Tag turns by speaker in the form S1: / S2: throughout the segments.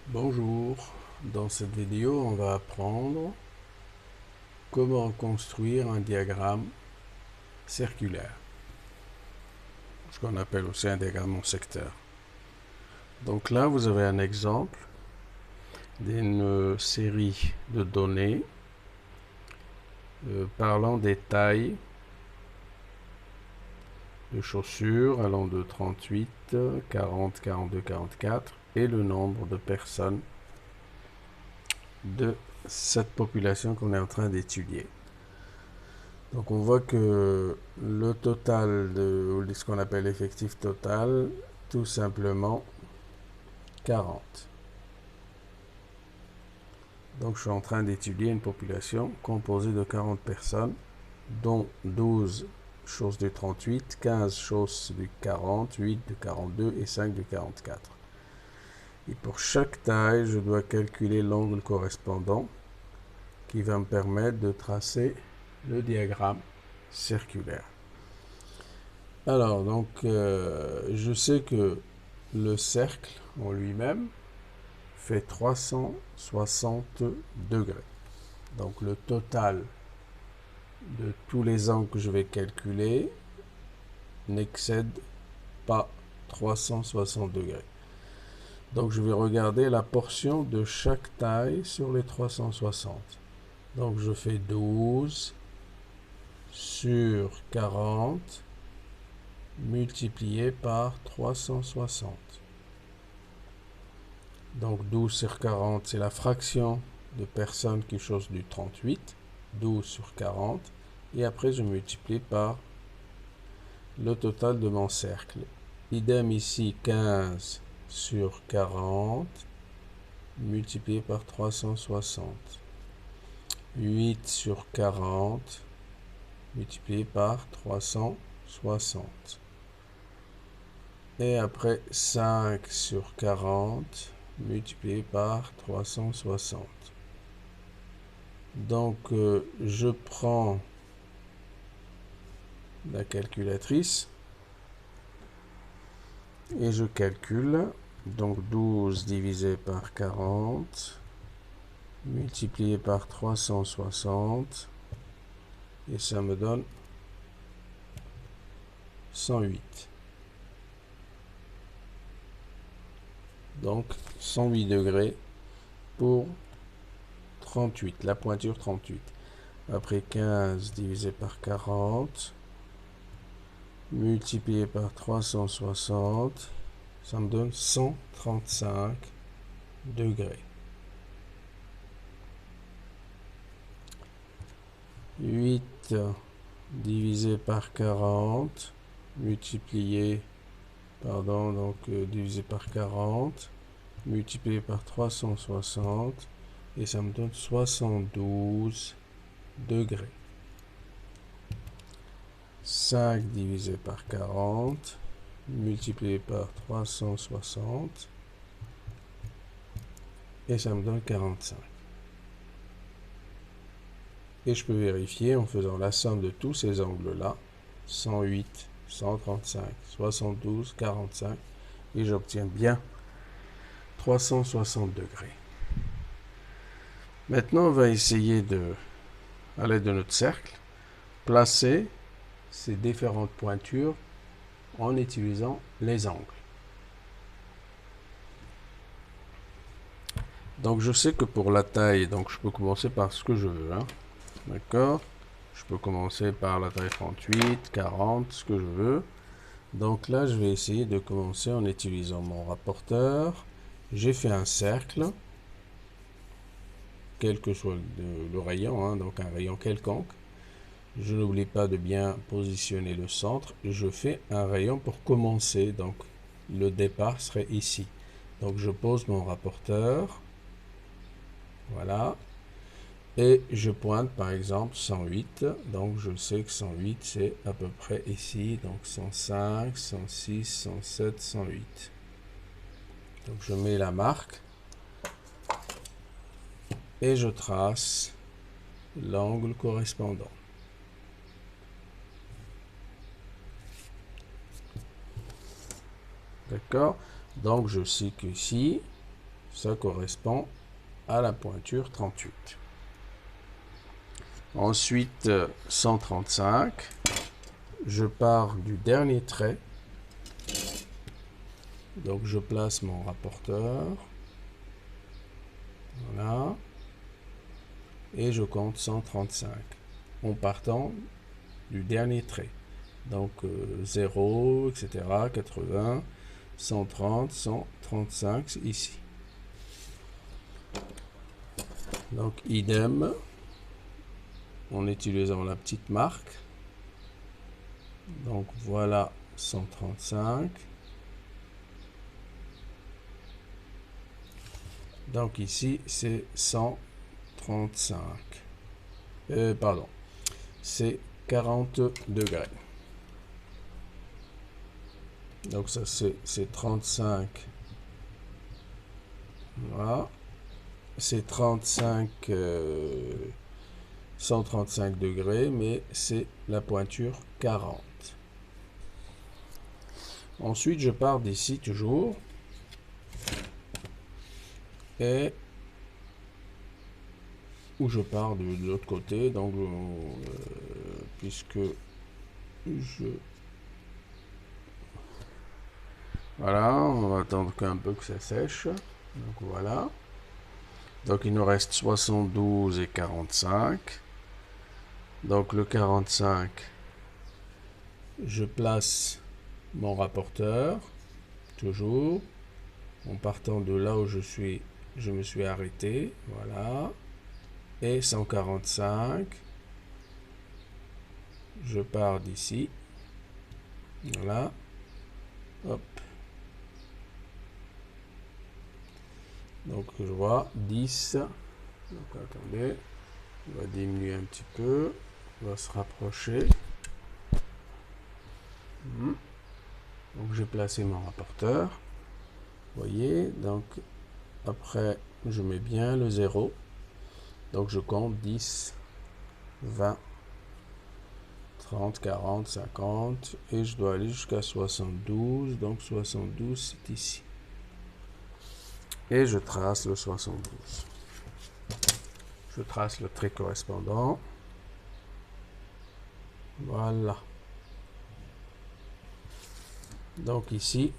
S1: Bonjour, dans cette vidéo on va apprendre comment construire un diagramme circulaire, ce qu'on appelle aussi un diagramme en secteur. Donc là vous avez un exemple d'une série de données parlant des tailles de chaussures allant de 38, 40, 42, 44 et le nombre de personnes de cette population qu'on est en train d'étudier. Donc on voit que le total de ce qu'on appelle l'effectif total, tout simplement 40. Donc je suis en train d'étudier une population composée de 40 personnes, dont 12 choses du 38, 15 choses du 40, 8 du 42 et 5 du 44. Et pour chaque taille, je dois calculer l'angle correspondant qui va me permettre de tracer le diagramme circulaire. Alors, donc, je sais que le cercle en lui-même fait 360 degrés. Donc, le total de tous les angles que je vais calculer n'excède pas 360 degrés. Donc, je vais regarder la portion de chaque taille sur les 360. Donc, je fais 12 sur 40 multiplié par 360. Donc 12 sur 40, c'est la fraction de personnes qui chose du 38. 12 sur 40. Et après, je multiplie par le total de mon cercle. Idem ici, 15 sur 40 multiplié par 360. 8 sur 40 multiplié par 360. Et après 5 sur 40 multiplié par 360. Donc je prends la calculatrice et je calcule. Donc 12 divisé par 40 multiplié par 360 et ça me donne 108. Donc 108 degrés pour 38, la pointure 38. Après 15 divisé par 40 multiplié par 360, ça me donne 135 degrés. 8 divisé par 40 multiplié, divisé par 40 multiplié par 360 et ça me donne 72 degrés. 5 divisé par 40 multiplié par 360 et ça me donne 45. Et je peux vérifier en faisant la somme de tous ces angles-là, 108, 135, 72, 45, et j'obtiens bien 360 degrés. Maintenant, on va essayer de, à l'aide de notre cercle, placer ces différentes pointures en utilisant les angles. Donc je sais que pour la taille, donc je peux commencer par ce que je veux, hein. D'accord? Je peux commencer par la taille 38, 40, ce que je veux. Donc là, je vais essayer de commencer en utilisant mon rapporteur. J'ai fait un cercle, quel que soit le rayon, hein, donc un rayon quelconque. Je n'oublie pas de bien positionner le centre. Je fais un rayon pour commencer, donc le départ serait ici. Donc je pose mon rapporteur, voilà, et je pointe par exemple 108, donc je sais que 108 c'est à peu près ici, donc 105, 106, 107, 108. Donc je mets la marque et je trace l'angle correspondant. D'accord? Donc je sais qu'ici, ça correspond à la pointure 38. Ensuite, 135, je pars du dernier trait. Donc je place mon rapporteur. Voilà. Et je compte 135 en partant du dernier trait. Donc 0, etc., 80, 130, 135 ici. Donc idem, en utilisant la petite marque. Donc voilà 135. Donc ici c'est 135. Pardon, c'est 40 degrés. Donc ça c'est 35. Voilà. C'est 35, 135 degrés, mais c'est la pointure 40. Ensuite, je pars d'ici toujours. Et où je pars de l'autre côté, donc puisque je... Voilà, on va attendre un peu que ça sèche. Donc voilà. Donc il nous reste 72 et 45. Donc le 45, je place mon rapporteur, toujours, en partant de là où je me suis arrêté, voilà. Et 145, je pars d'ici, voilà, hop. Donc je vois 10, donc attendez, on va diminuer un petit peu, on va se rapprocher. Donc j'ai placé mon rapporteur, vous voyez, donc après je mets bien le 0, donc je compte 10, 20, 30, 40, 50, et je dois aller jusqu'à 72, donc 72 c'est ici. Et je trace le 72. Je trace le trait correspondant. Voilà. Donc ici,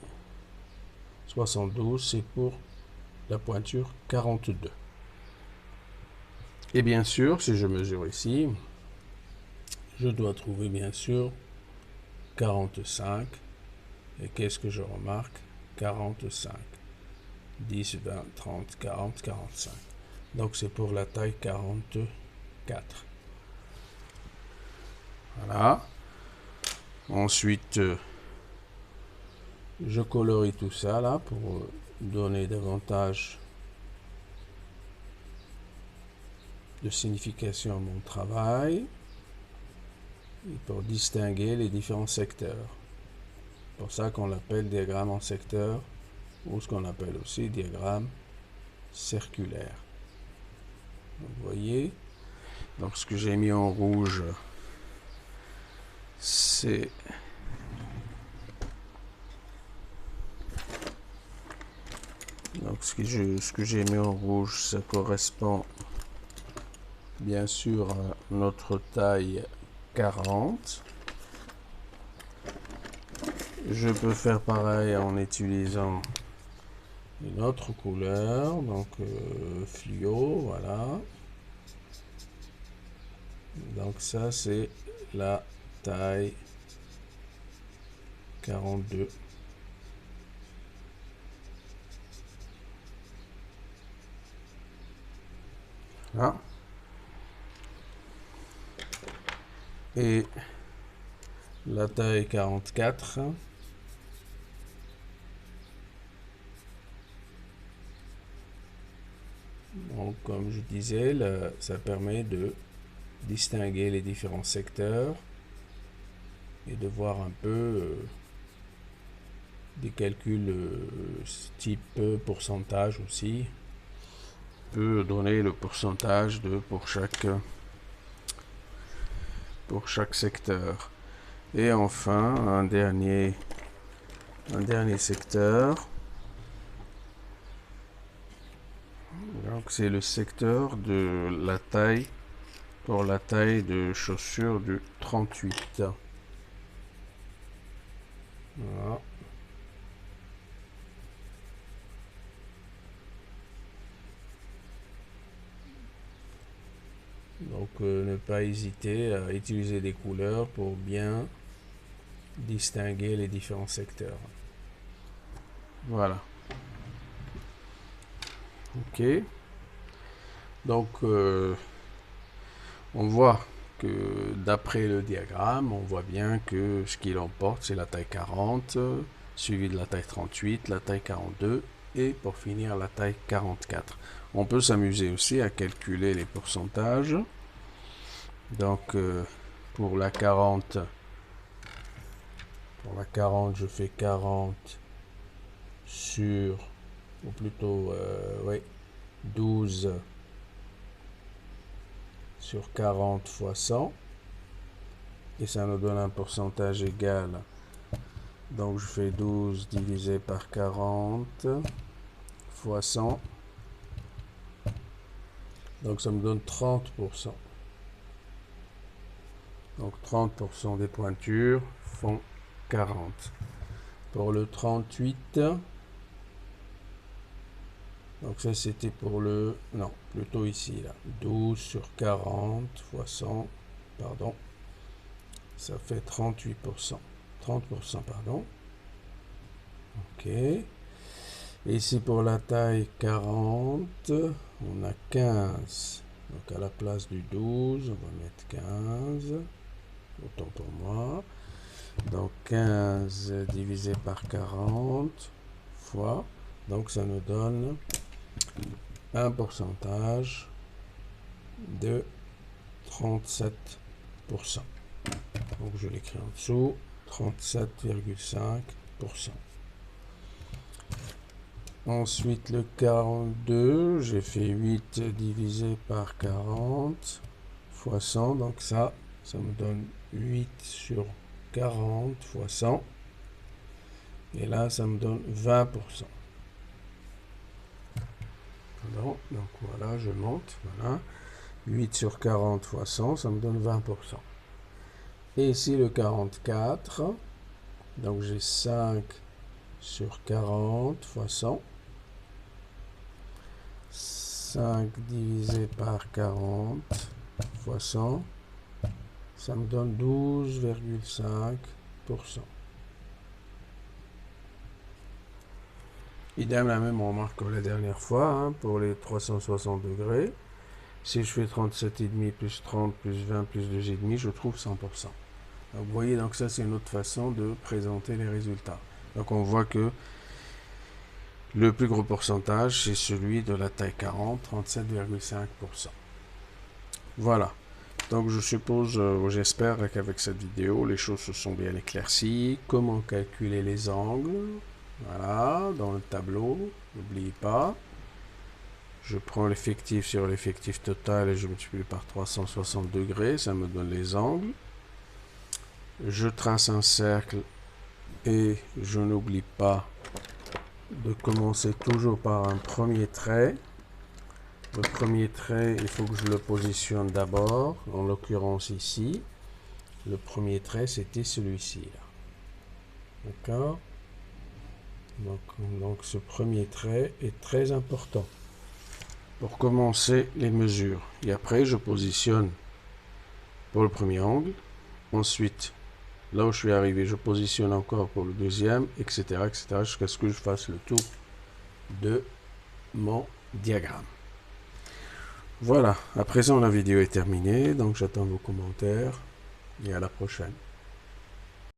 S1: 72, c'est pour la pointure 42. Et bien sûr, si je mesure ici, je dois trouver bien sûr 45. Et qu'est-ce que je remarque? 45. 10, 20, 30, 40, 45. Donc c'est pour la taille 44. Voilà. Ensuite, je colorie tout ça là pour donner davantage de signification à mon travail et pour distinguer les différents secteurs. C'est pour ça qu'on l'appelle diagramme en secteur ou ce qu'on appelle aussi diagramme circulaire. Donc, vous voyez, donc ce que j'ai mis en rouge, c'est donc ce que j'ai mis en rouge, ça correspond bien sûr à notre taille 40. Je peux faire pareil en utilisant une autre couleur, donc fluo, voilà. Donc ça c'est la taille 42. Là. Et la taille 44. Donc, comme je disais, là, ça permet de distinguer les différents secteurs et de voir un peu des calculs type pourcentage aussi. Peut donner le pourcentage pour chaque secteur. Et enfin, un dernier secteur. Donc c'est le secteur de la taille, pour la taille de chaussure du 38. Voilà. Donc ne pas hésiter à utiliser des couleurs pour bien distinguer les différents secteurs. Voilà. Ok. Donc on voit que d'après le diagramme, on voit bien que ce qu'il emporte, c'est la taille 40, suivi de la taille 38, la taille 42 et pour finir la taille 44. On peut s'amuser aussi à calculer les pourcentages. Donc pour la 40, je fais 40 sur, ou plutôt, oui, 12 sur 40 fois 100. Et ça nous donne un pourcentage égal. Donc je fais 12 divisé par 40 fois 100. Donc ça me donne 30%. Donc 30% des pointures font 40. Pour le 38, donc ça c'était pour le, non, plutôt ici, là, 12 sur 40 fois 100, pardon, ça fait 38%, 30%, pardon. Ok. Et ici pour la taille 40, on a 15. Donc à la place du 12, on va mettre 15. Autant pour moi. Donc 15 divisé par 40 fois. Donc ça nous donne un pourcentage de 37%. Donc je l'écris en dessous, 37,5%. Ensuite le 42, j'ai fait 8 divisé par 40 fois 100. Donc ça me donne 8 sur 40 fois 100. Et là, ça me donne 20%. Donc voilà, je monte. Voilà. 8 sur 40 fois 100, ça me donne 20%. Et ici, le 44. Donc j'ai 5 sur 40 fois 100. 5 divisé par 40 fois 100. Ça me donne 12,5%. Idem, la même remarque que la dernière fois, hein, pour les 360 degrés. Si je fais 37,5 plus 30 plus 20 plus 2,5, je trouve 100%. Donc, vous voyez, donc ça c'est une autre façon de présenter les résultats. Donc on voit que le plus gros pourcentage, c'est celui de la taille 40, 37,5%. Voilà. Donc je suppose, j'espère qu'avec cette vidéo, les choses se sont bien éclaircies. Comment calculer les angles? Voilà, dans le tableau, n'oubliez pas. Je prends l'effectif sur l'effectif total et je multiplie par 360 degrés, ça me donne les angles. Je trace un cercle et je n'oublie pas de commencer toujours par un premier trait. Le premier trait, il faut que je le positionne d'abord, en l'occurrence ici. Le premier trait, c'était celui-ci. D'accord? Donc ce premier trait est très important pour commencer les mesures. Et après, je positionne pour le premier angle. Ensuite, là où je suis arrivé, je positionne encore pour le deuxième, etc., etc., jusqu'à ce que je fasse le tour de mon diagramme. Voilà, à présent la vidéo est terminée, donc j'attends vos commentaires et à la prochaine.